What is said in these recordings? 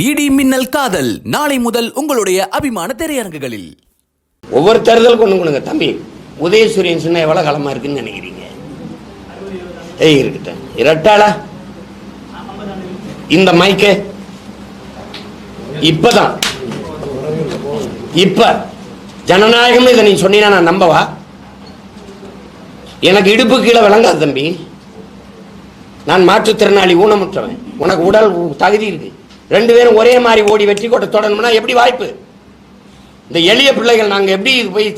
இடி மின்னல் காதல் நாளை முதல் உங்களுடைய அபிமான திரையரங்குகளில். ஒவ்வொரு தேர்தலுக்கு ஒன்று கொடுங்க தம்பி. உதயசூரியன் சின்ன எவ்வளோ காலமாக இருக்குன்னு நினைக்கிறீங்க? இருக்கட்டும். இரட்டாளா இந்த மைக்கு இப்பதான் இப்ப ஜனநாயகம் இதை நீ சொன்னீங்கன்னா நான் நம்பவா? எனக்கு இடுப்பு கீழே விளங்காது தம்பி. நான் மாற்றுத்திறனாளி, ஊனமுற்றவன். உனக்கு உடல் தகுதி இருக்கு. ரெண்டு பேரும் ஒரே மாதிரி ஓடி வெற்றி கோட்டை தொடரணும்னா எப்படி வாய்ப்பு? இந்த எளிய பிள்ளைகள் நாங்கள் எப்படி போய்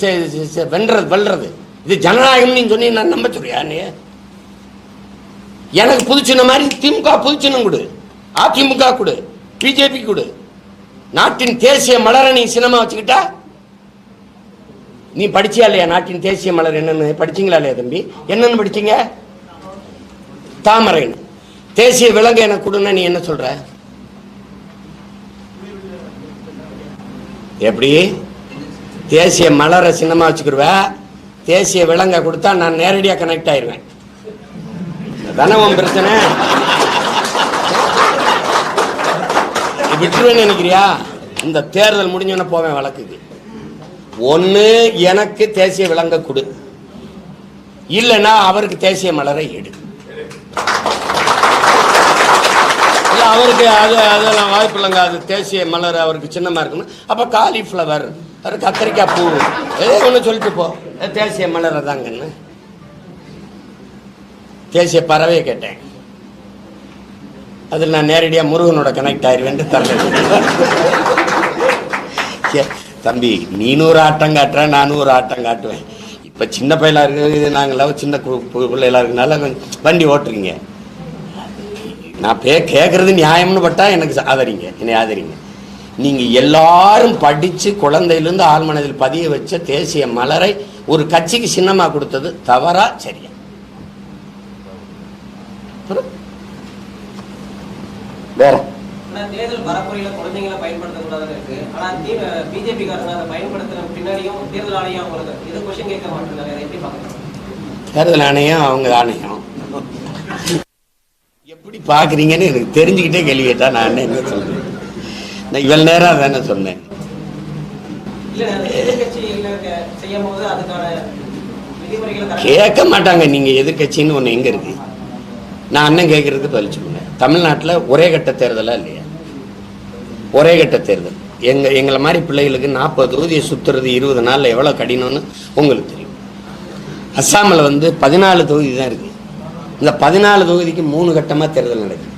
வெல்றது? இது ஜனநாயகம் நீ சொன்னீங்க நான் நம்ப சொல்றியா? எனக்கு புதுச்சின்ன மாதிரி திமுக புதுச்சின்னம் கொடு, அதிமுக கொடு, பிஜேபி கொடு. நாட்டின் தேசிய மலரை நீ சின்னமா வச்சுக்கிட்டா நீ படிச்சியா இல்லையா? நாட்டின் தேசிய மலர் என்னன்னு படிச்சீங்களா இல்லையா தம்பி? என்னன்னு படிச்சீங்க? தாமரை. தேசிய விலங்கு எனக்கு கொடுன்னா நீ என்ன சொல்ற? எப்படி தேசிய மலரை சின்னமா வச்சுக்கிடுவ, தேசிய விலங்கை கொடுத்தா நான் நேரடியா கனெக்ட் ஆயிடுவேன். தானவன் பிரச்சனை. விட்டுருவேன்னு நினைக்கிறியா? இந்த தேர்தல் முடிஞ்சோன்னு போவேன் வழக்குக்கு. ஒன்னு எனக்கு தேசிய விலங்க கொடு, இல்லைன்னா அவருக்கு தேசிய மலரை எடு. இல்ல அவருக்கு அதெல்லாம் வாய்ப்பு இல்லைங்க. அது தேசிய மலர் அவருக்கு சின்னமா இருக்கணும். அப்ப காலிஃபிளவர், கத்திரிக்காய் பூ ஏதோ ஒன்று சொல்லிட்டு போ. தேசிய மலரை தாங்கன்னு தேசிய பறவையை கேட்டேன். அதில் நான் நேரடியாக முருகனோட கனெக்ட் ஆயிடுவேன். தம்பி நீ 100 ஆட்டம் காட்டுற, நான் 100 ஆட்டம் காட்டுவேன். இப்போ சின்ன பையலா இருக்கு, நாங்களாம் சின்ன பிள்ளைகளா இருக்குனால வண்டி ஓட்டுறீங்க. நான் கேட்கறது நியாயம்னு பட்டா எனக்கு ஆதரிங்க, என்னை ஆதரிங்க. நீங்க எல்லாரும் படிச்சு குழந்தையிலிருந்து ஆழ்மனதில் பதிய வச்ச தேசிய மலரை ஒரு கட்சிக்கு சின்னமா கொடுத்தது தவறா சரியா? வேற தேர்தல் பரப்புரையில குழந்தைகளை பயன்படுத்தக்கூடாதுன்னு இருக்கு. ஆனா பிஜேபி காரங்க அதை பயன்படுத்தின பின்னாடியும் தேர்தல் ஆணையம் அவங்களுக்கு இது கொஸ்டின் கேட்க மாட்டேங்கிறாங்க. அதை எப்படி பார்க்கணும்? தேர்தல் ஆணையம் அவங்க ஆணையம் எப்படி பாக்குறீங்கன்னு எனக்கு தெரிஞ்சுக்கிட்டே கேள்வி கேட்டா நான் என்ன சொல்றேன்? நான் இவ்வளவு நேரம் அதானே சொன்னேன். கேட்க மாட்டாங்க. நீங்க எதிர்கட்சின்னு ஒண்ணு எங்க இருக்கு? நான் அண்ணன் கேட்கறதுக்கு பதில் சொல்லுங்க. தமிழ்நாட்டில் ஒரே கட்ட தேர்தலா இல்லையா? ஒரே கட்ட தேர்தல். எங்களை மாதிரி பிள்ளைகளுக்கு 40 தொகுதியை சுத்துறது 20 நாள்ல எவ்வளவு கடினம்னு உங்களுக்கு தெரியும். அஸ்ஸாமில் 14 தொகுதி தான் இருக்கு. இந்த 14 தொகுதிக்கு 3 கட்டமா தேர்தல் நடக்குது.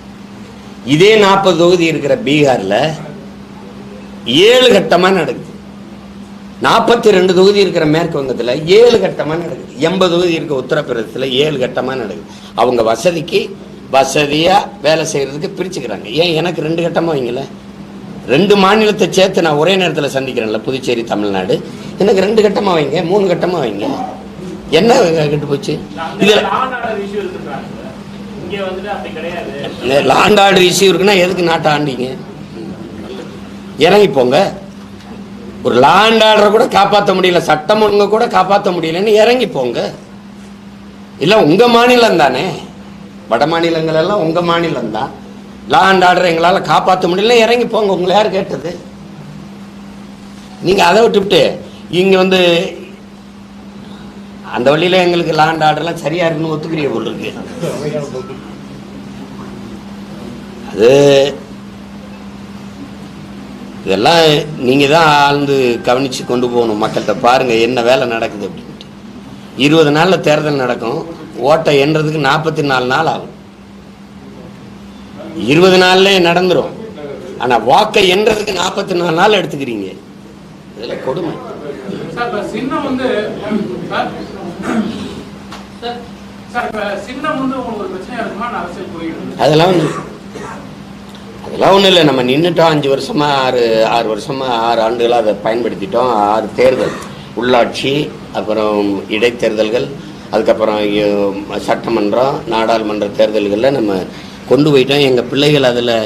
இதே 40 தொகுதி இருக்கிற பீகார்ல 7 கட்டமா நடக்குது. 42 தொகுதி இருக்கிற மேற்கு வங்கத்தில் 7 கட்டமா நடக்குது. 80 தொகுதி இருக்க உத்தரப்பிரதேசத்தில் 7 கட்டமா நடக்குது. அவங்க வசதிக்கு வசதியா வேலை செய்யறதுக்கு பிரிச்சுக்கிறாங்க. ஏன் எனக்கு 2 கட்டமா வைங்கல? 2 மாநிலத்தை சேர்த்து நான் ஒரே நேரத்தில் சந்திக்கிறேன்ல, புதுச்சேரி தமிழ்நாடு. எனக்கு 2 கட்டமா வைங்க, 3 கட்டமா வைங்க. என்ன கெட்டு போச்சு? இதுல லாண்ட் ஆர்டர் இஷ்யூ இருக்குன்னா எதுக்கு நாட்டை ஆண்டிங்க? இறங்கி போங்க. ஒரு லாண்ட் ஆர்டரை கூட காப்பாற்ற முடியல, சட்டம் ஒழுங்கு கூட காப்பாற்ற முடியலன்னு இறங்கி போங்க. இல்ல உங்க மாநிலம் தானே, வட மாநிலங்கள் எல்லாம் உங்க மாநிலம் தான். லாண்ட் ஆர்டர் எங்களால காப்பாற்ற முடியல, இறங்கி போங்க. உங்களை யார் கேட்டது? நீங்க அதை விட்டுவிட்டு இங்க அந்த வழியில எங்களுக்கு லாண்ட் ஆர்டர்லாம் சரியா இருக்குன்னு ஒத்துக்கிறிய போல் இருக்கு. அது இதெல்லாம் நீங்க தான் ஆழ்ந்து கவனிச்சு கொண்டு போகணும். மக்கள்கிட்ட பாருங்க என்ன வேலை நடக்குது அப்படின்ட்டு. 20 நாள்ல தேர்தல் நடக்கும். ஓட்டை எண்றதுக்கு 44 நாள் ஆகும். 20 நாள்ல நடந்துரும். ஆனா வாக்கை எண்றதுக்கு 44 நாள் எடுத்துக்கிறீங்க. இதெல்லாம் கொடுமை. அதெல்லாம் ஒன்றும் இல்லை. நம்ம நின்றுட்டோம் 5 வருஷமா 6 வருஷமா 6 ஆண்டுகளாக அதை பயன்படுத்திட்டோம். 6 தேர்தல், உள்ளாட்சி, அப்புறம் இடைத்தேர்தல்கள், அதுக்கப்புறம் சட்டமன்றம், நாடாளுமன்ற தேர்தல்களில் நம்ம கொண்டு போயிட்டோம். எங்கள் பிள்ளைகள் அதில்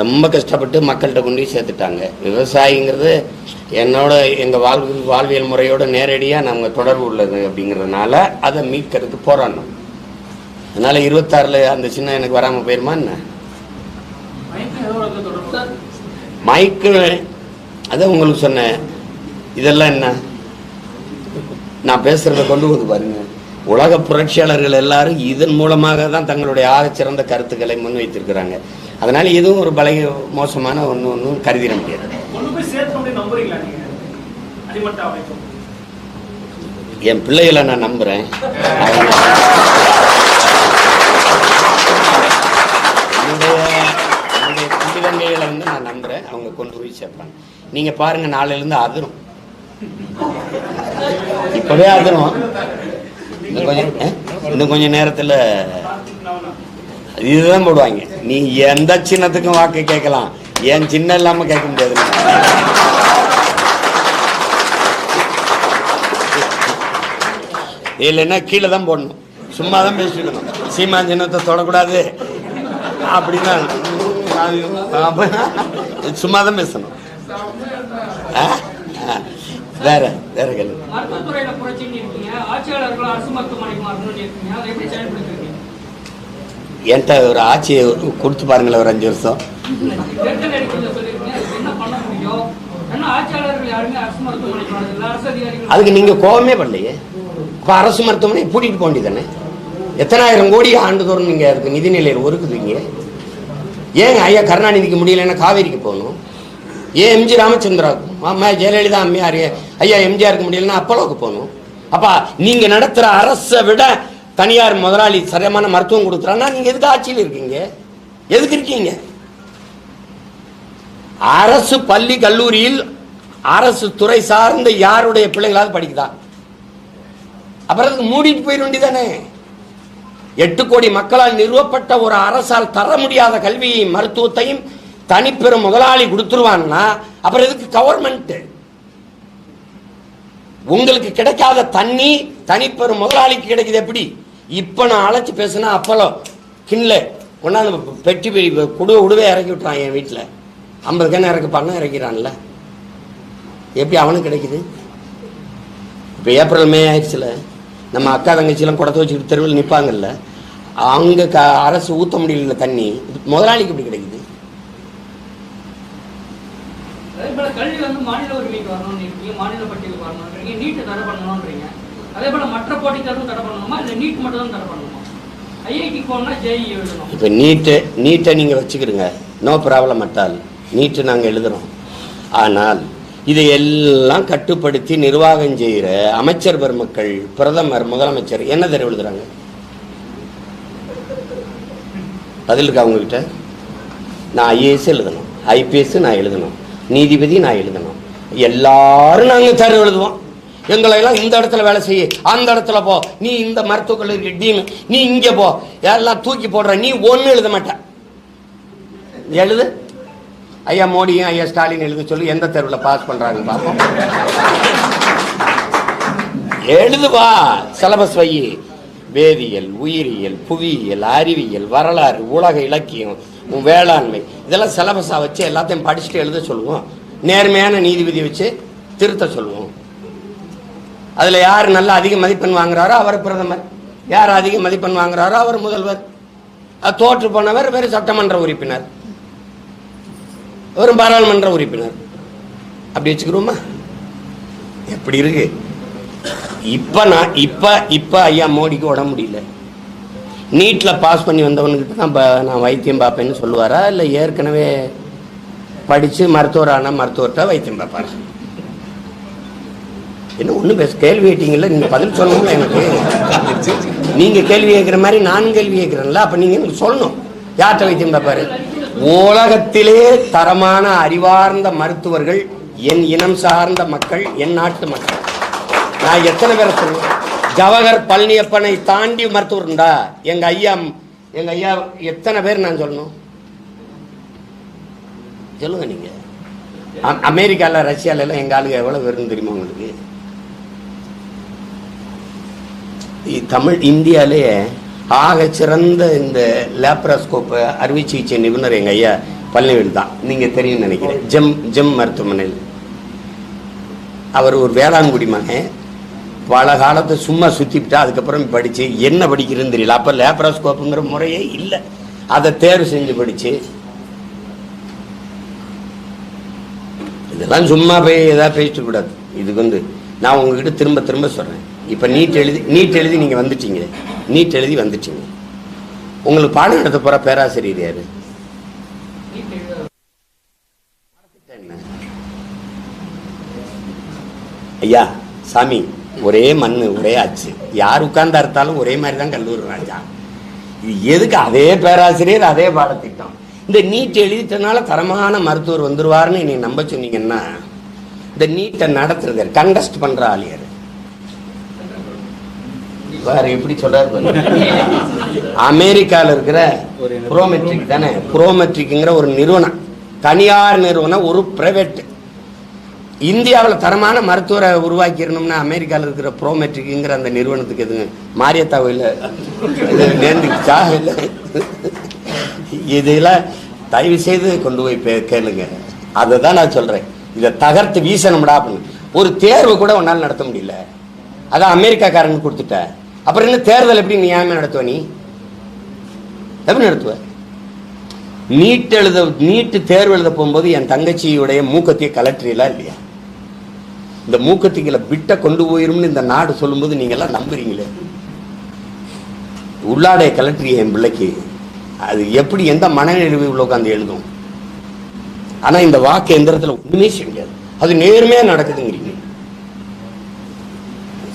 ரொம்ப கஷ்டப்பட்டு மக்கள்கிட்ட கொண்டு போய் சேர்த்துட்டாங்க. விவசாயிங்கிறது எங்கள் வாழ்வியல் முறையோட நேரடியாக நம்ம தொடர்பு உள்ளது அப்படிங்கிறதுனால அதை மீட்கிறதுக்கு போராடணும். அதனால 26 அந்த சின்ன எனக்கு வராமல் போயிருமா என்ன? மைக்கு அதான் உங்களுக்கு சொன்னேன். இதெல்லாம் என்ன நான் பேசுறத கொண்டு வந்து பாருங்க. உலக புரட்சியாளர்கள் எல்லாரும் இதன் மூலமாக தான் தங்களுடைய ஆகச்சிறந்த கருத்துக்களை முன்வைத்திருக்கிறாங்க. அதனால இதுவும் ஒரு மோசமான ஒன்றும் கருதிட முடியாது. என் பிள்ளைகளை நான் நம்புறேன். என்னுடைய குடிதங்கைகளை வந்து நான் நம்புறேன். அவங்க கொண்டு போய் சேர்ப்பாங்க. நீங்க பாருங்க, நாளையிலிருந்து அதிரும். இப்பவே அதிரும். இன்னும் கொஞ்சம் நேரத்தில் இதுதான் போடுவாங்க. நீ எந்த சின்னத்துக்கும் வாக்கு கேட்கலாம், என் சின்ன இல்லாம கேட்க முடியாது. இல்லைன்னா கீழே தான் போடணும். சும்மா தான் பேசிக்கணும். சீமா சின்னத்தை தொடக்கூடாது அப்படின்னா சும்மா தான் பேசணும். வேற வேற கேள்வி. என்கிட்ட ஒரு ஆட்சியை கொடுத்து பாருங்களேன், ஒரு 5 வருஷம். அதுக்கு நீங்க கோபமே பண்ணலையே. இப்ப அரசு மருத்துவமனை பூட்டிட்டு போக வேண்டியதானே? எத்தனாயிரம் கோடி ஆண்டுதோறும் நீங்க அதுக்கு நிதிநிலையில் ஒதுக்குதுங்க. ஏன் ஐயா கருணாநிதிக்கு முடியலன்னா காவேரிக்கு போகணும்? ஏன் எம்ஜி ராமச்சந்திராவுக்கும் அம்மா ஜெயலலிதா அம்மையார் ஐயா எம்ஜிஆருக்கு முடியலன்னா அப்பலோக்கு போகணும்? அப்பா நீங்க நடத்துற அரசை விட தனியார் முதலாளி சரியான மருத்துவம் கொடுக்குறான்னா நீங்க எதுக்கு ஆட்சியில் இருக்கீங்க? எதுக்கு இருக்கீங்க? அரசு பள்ளி கல்லூரியில் அரசு துறை சார்ந்த யாருடைய பிள்ளைகளாவது படிக்குதா? அப்புறம் அதுக்கு மூடிட்டு போயிட வேண்டியதானே? 8 கோடி மக்களால் நிறுவப்பட்ட ஒரு அரசால் தர முடியாத கல்வியை மருத்துவத்தையும் தனிப்பெரும் முதலாளி கொடுத்துருவான்னா அப்புறம் எதுக்கு கவர்மெண்ட்? உங்களுக்கு கிடைக்காத தண்ணி தனிப்பெரும் முதலாளிக்கு கிடைக்குது எப்படி? இப்ப நான் அழைச்சு பேசினா அப்பளோ கிண்ல கொண்டாந்து பெட்டி உடுவே இறக்கி விட்டுறான். என் வீட்டில் 50 கேன் இறக்க பண்ண இறக்கிறான்ல, எப்படி அவனுக்கு கிடைக்குது? இப்போ ஏப்ரல் மே ஆயிடுச்சுல, நம்ம அக்கா தங்கச்சிலாம் குடத்தை வச்சுக்கிட்டு தெருவில் நிற்பாங்கல்ல, அவங்க அரசு ஊற்ற முடியல தண்ணி, முதலாளிக்கு எப்படி கிடைக்குது? கல்வி வந்து மாநில உரிமைக்கு வரணும்னு இருக்கீங்க, மாநில பட்டியலுக்கு வரணும்ன்றீங்க, நீட் தடை பண்ணணும்ன்றீங்க. அதே போல மற்ற போட்டித் தேர்வும் தடை பண்ணணுமா, இல்லை நீட் மட்டும் தான் தடை பண்ணணுமா? ஐஐடிக்கு போகணும்னா ஜேஇ எழுதணும். இப்போ நீட்டை நீங்கள் வச்சுக்கிடுங்க, நோ ப்ராப்ளம் அட்டால். நீட்டு நாங்கள் எழுதுகிறோம். ஆனால் இதை எல்லாம் கட்டுப்படுத்தி நிர்வாகம் செய்கிற அமைச்சர் பெருமக்கள், பிரதமர், முதலமைச்சர் என்ன தடவை எழுதுறாங்க? பதில் இருக்கா அவங்ககிட்ட? நான் ஐஏஎஸ் எழுதணும், ஐபிஎஸ் நான் எழுதணும், நீதிபதி நான் எழுதணும், எல்லாரும் நாங்கள் தேர்வு எழுதுவோம். எங்களை எல்லாம் இந்த இடத்துல வேலை செய்ய, அந்த இடத்துல போ, நீ இந்த மருத்துவக் கல்லூரி டீன், நீ இங்கே போ, எல்லாம் தூக்கி போடுற, நீ ஒன்றும் எழுத மாட்ட. எழுது. ஐயா மோடியும் ஐயா ஸ்டாலின் எழுத சொல்லி எந்த தேர்வில் பாஸ் பண்றாங்க பார்ப்போம். எழுதுவா, சிலபஸ் வை. வேதியியல், உயிரியல், புவியியல், அறிவியல், வரலாறு, உலக இலக்கியம், வேளாண்மை, இதெல்லாம் சிலபஸா வச்சு எல்லாத்தையும் படிச்சுட்டு எழுத சொல்லுவோம். நேர்மையான நீதிபதி வச்சு திருத்த சொல்லுவோம். அதுல யார் நல்ல அதிக மதிப்பெண் வாங்குறாரோ அவர் பிரதமர், யார் அதிக மதிப்பெண் வாங்குறாரோ அவர் முதல்வர், தோற்று போனவர் வேறு சட்டமன்ற உறுப்பினர், ஒரு பாராளுமன்ற உறுப்பினர். அப்படி வச்சுக்கிறோமா? எப்படி இருக்கு? இப்ப ஐயா மோடிக்கு உடம்பு முடியல, நீட்ல பாஸ் பண்ணி வந்தவனுக்கிட்ட நான் வைத்தியம் பார்ப்பேன்னு சொல்லுவாரா, இல்லை ஏற்கனவே படிச்சு மருத்துவரான மருத்துவர்கிட்ட வைத்தியம் பார்ப்பாரா? என்ன ஒண்ணு பேச கேள்வி கேட்டீங்கல்ல, நீங்க பதில் சொல்லணும்ல. எனக்கு நீங்க கேள்வி கேட்கிற மாதிரி நானும் கேள்வி கேட்கிறேன்ல, அப்ப நீங்க எனக்கு சொல்லணும் யார்கிட்ட வைத்தியம் பார்ப்பாரு. உலகத்திலே தரமான அறிவார்ந்த மருத்துவர்கள் என் இனம் சார்ந்த மக்கள், என் நாட்டு மக்கள். நான் எத்தனை பேரை சொல்லுவேன்? ஜவஹர் பழனியப்பனை தாண்டி மருத்துவர் உண்டா? எங்க ஐயா எத்தனை பேர் நான் சொல்லணும்? சொல்லுங்க நீங்க. அமெரிக்கால ரஷ்யால எல்லாம் எங்க ஆளுங்க எவ்வளவு பேருன்னு தெரியுமா உங்களுக்கு? தமிழ் இந்தியாலேயே ஆக சிறந்த இந்த லேப்ராஸ்கோப் அறுவை சிகிச்சை நிபுணர் எங்க ஐயா பழனிவேல் தான். நீங்க தெரியும் நினைக்கிறேன். ஜெம் மருத்துவமனையில் அவர் ஒரு வேளாண்குடி மகன். பல காலத்தை சும்மா சுத்திவிட்டா அதுக்கப்புறம் படிச்சு என்ன படிக்கிறதுன்னு தெரியல. அப்ப லேப்ராஸ்கோப்புங்கிற முறையே இல்லை. அதை தேர்வு செஞ்சு படிச்சு இதெல்லாம் சும்மா போய் ஏதாவது பேசிட்டு கூடாது. இதுக்கு வந்து நான் உங்ககிட்ட திரும்ப திரும்ப சொல்கிறேன். இப்போ நீட் எழுதி நீங்கள் வந்துட்டீங்க. நீட் எழுதி வந்துட்டீங்க. உங்களுக்கு பாடம் நடத்த போகிற பேராசிரியர் யார்? என்ன ஐயா சாமி, ஒரே மண் ஒரே ஆச்சு, யார் உட்கார்ந்தா இருந்தாலும் ஒரே மாதிரி தான் கல்லூரி ராஜா. இது எதுக்கு அதே பேராசிரியர் அதே பாடத்திட்டம்? இந்த நீட் எழுதிட்டனால தரமான மருத்துவர் வந்துருவார்னு நீ நம்ப சொன்னீங்கன்னா இந்த நீட்டை நடத்துறது கண்டஸ்ட் பண்ற ஆளியார் வேற எப்படி சொல்றாரு? அமெரிக்காவில் இருக்கிற புரோமெட்ரிக் தானே, புரோமெட்ரிக்ங்கிற ஒரு நிறுவனம், தனியார் நிறுவனம், ஒரு பிரைவேட். இந்தியாவில் தரமான மருத்துவரை உருவாக்கிடணும்னா அமெரிக்காவில் இருக்கிற புரோமெட்ரிக்ங்கிற அந்த நிறுவனத்துக்கு எதுங்க மாரியத்தா கோயில் நேர்ந்துச்சா? இல்லை, இதெல்லாம் தயவு செய்து கொண்டு போய் கேளுங்க. அதை தான் நான் சொல்றேன். இதை தகர்த்து வீசணும்டா அப்படின்னு. ஒரு தேர்வு கூட ஒன்னால் நடத்த முடியல, அதான் அமெரிக்காக்காரங்க கொடுத்துட்ட. அப்புறம் என்ன தேர்தல் எப்படி நியாயமா நடத்துவ? நீ எப்படி நடத்துவ? நீட்டு தேர்வு எழுத போகும்போது என் தங்கச்சியுடைய மூக்கத்திய கலெக்டரியெல்லாம் இல்லையா? இந்த மூக்கத்திகளை விட்ட கொண்டு போயிரும்னு இந்த நாடு சொல்லும்போது நீங்க எல்லாம் நம்புறீங்களே? உள்ளாடைய கலெக்டரி என் பிள்ளைக்கு அது எப்படி எந்த மனநிறைவு உள்ள உட்காந்து எழுதும்? ஆனா இந்த வாக்கு எந்திரத்துல ஒண்ணுமே செய்ய முடியாது. அது நேர்மையா நடக்குதுங்கிறீங்க.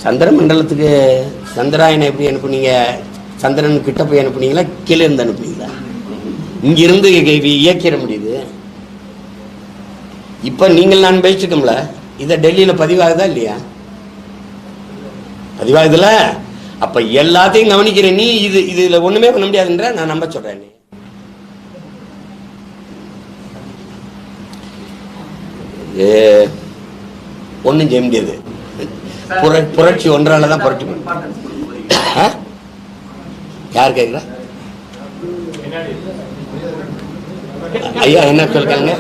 சந்திர மண்டலத்துக்கு சந்திராயனை எப்படி அனுப்புனீங்க? சந்திரன் கிட்ட போய் அனுப்புனீங்களா, கீழே இருந்து அனுப்புனீங்களா? இங்கிருந்து இயக்கிட முடியுது. இப்ப நீங்கள் நான் பேசிட்டோம்ல, இதை டெல்லியில பதிவாகுதா இல்லையா? பதிவாகுதுல. அப்ப எல்லாத்தையும் கவனிக்கிற நீ இதுல ஒண்ணுமே பண்ண முடியாதுன்ற நான் நம்ப சொல்றேன். ஒன்னும் செய்ய முடியாது. புரட்சி ஒன்றாலதான் புரட்சி யார் கேட்கிறா? ஐயா என்ன சொல்றாங்க?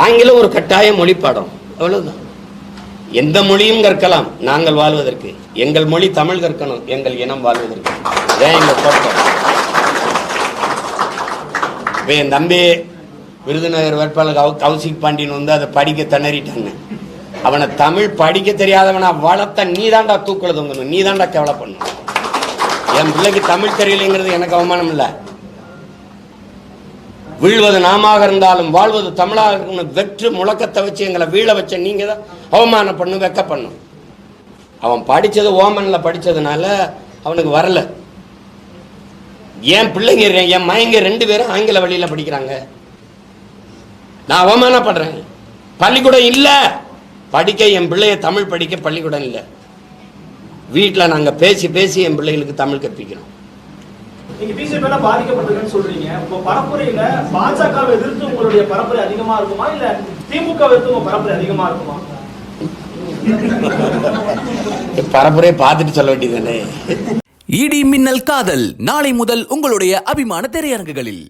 ஆங்கிலம் ஒரு கட்டாய மொழி பாடம், அவ்வளவுதான். எந்த மொழியும் கற்கலாம் நாங்கள் வாழ்வதற்கு. எங்கள் மொழி தமிழ் கற்கணும், எங்கள் இனம் வாழ்வதற்கு. எங்க தோட்டம். என் தம்பி விருதுநகர் வேட்பாளர் கௌசிக் பாண்டியன் வந்து அதை படிக்க திணறிட்டாங்க. அவனை தமிழ் படிக்க தெரியாதவனா வளர்த்த நீ தாண்டா தூக்கல தொங்கணும், நீ தாண்டா கேவலை பண்ணணும். என் பிள்ளைக்கு தமிழ் தெரியலைங்கிறது எனக்கு அவமானம் இல்லை. வீழ்வது நாமாக இருந்தாலும் வாழ்வது தமிழாக இருக்கணும் வெற்று முழக்கத்தை வச்சு எங்களை வீழ வச்ச நீங்க தான் அவமானம் பண்ணும், வெக்க பண்ணும். அவன் படிச்சது ஓமன்ல படிச்சதுனால அவனுக்கு வரல. என் பிள்ளைங்க என் மயங்க 2 பேரும் ஆங்கில வழியில படிக்கிறாங்க. நான் அவமானப்படுறேன். பள்ளிக்கூடம் இல்ல படிக்க, என் பிள்ளைய தமிழ் படிக்க பள்ளிக்கூடம் இல்லை. வீட்டில் நாங்க பேசி பேசி என் பிள்ளைகளுக்கு தமிழ் கற்பிக்கிறோம். நீங்க பிஜேபியால பாதிக்கப்பட்டிருக்குன்னு சொல்றீங்க. இப்போ பரப்புரையில பாஜகவை எதிர்த்து உங்களுடைய பரப்புரை அதிகமா இருக்குமா, இல்ல திமுக எதிர்த்து உங்க பரப்புரை அதிகமா இருக்குமா? பரப்புரை பார்த்துட்டு சொல்ல வேண்டியதானே. இடி மின்னல் காதல் நாளை முதல் உங்களுடைய அபிமான திரையரங்குகளில்.